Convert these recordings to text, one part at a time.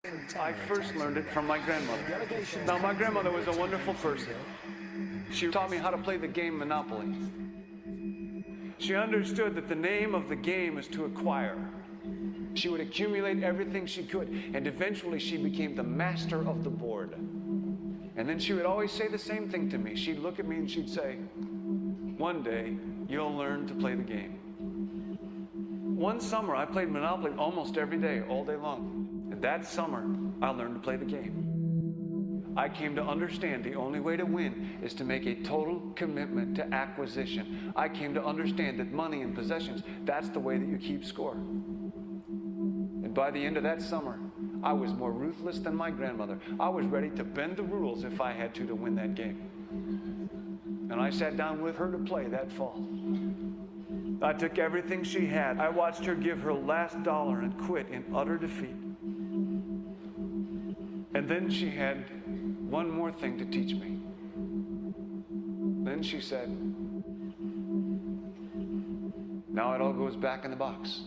I first learned it from my grandmother. Now, my grandmother was a wonderful person. She taught me how to play the game Monopoly. She understood that the name of the game is to acquire. She would accumulate everything she could, and eventually she became the master of the board. And then she would always say the same thing to me. She'd look at me and she'd say, "One day, you'll learn to play the game." One summer, I played Monopoly almost every day, all day long. And that summer, I learned to play the game. I came to understand the only way to win is to make a total commitment to acquisition. I came to understand that money and possessions, that's the way that you keep score. And by the end of that summer, I was more ruthless than my grandmother. I was ready to bend the rules if I had to win that game. And I sat down with her to play that fall. I took everything she had. I watched her give her last dollar and quit in utter defeat. And then she had one more thing to teach me. Then she said, "Now it all goes back in the box."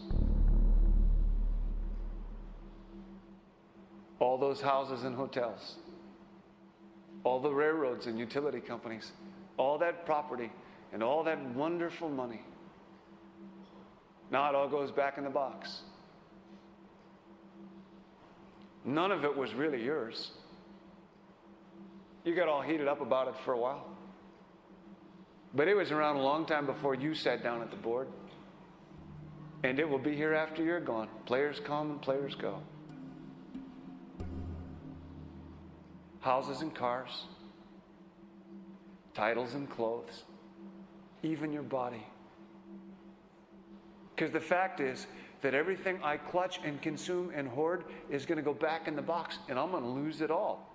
All those houses and hotels, all the railroads and utility companies, all that property and all that wonderful money. Now it all goes back in the box. None of it was really yours. You got all heated up about it for a while. But it was around a long time before you sat down at the board. And it will be here after you're gone. Players come and players go. Houses and cars, titles and clothes, even your body. Because the fact is that everything I clutch and consume and hoard is going to go back in the box, and I'm going to lose it all.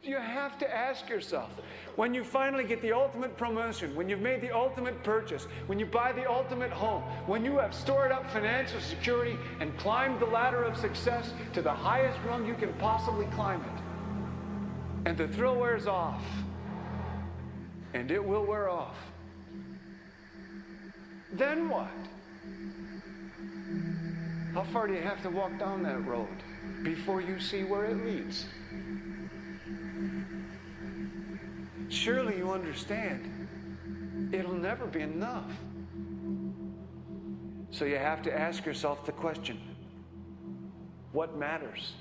You have to ask yourself, when you finally get the ultimate promotion, when you've made the ultimate purchase, when you buy the ultimate home, when you have stored up financial security and climbed the ladder of success to the highest rung you can possibly climb it, and the thrill wears off, and it will wear off, then what? How far do you have to walk down that road before you see where it leads? Surely you understand, it'll never be enough. So you have to ask yourself the question, what matters?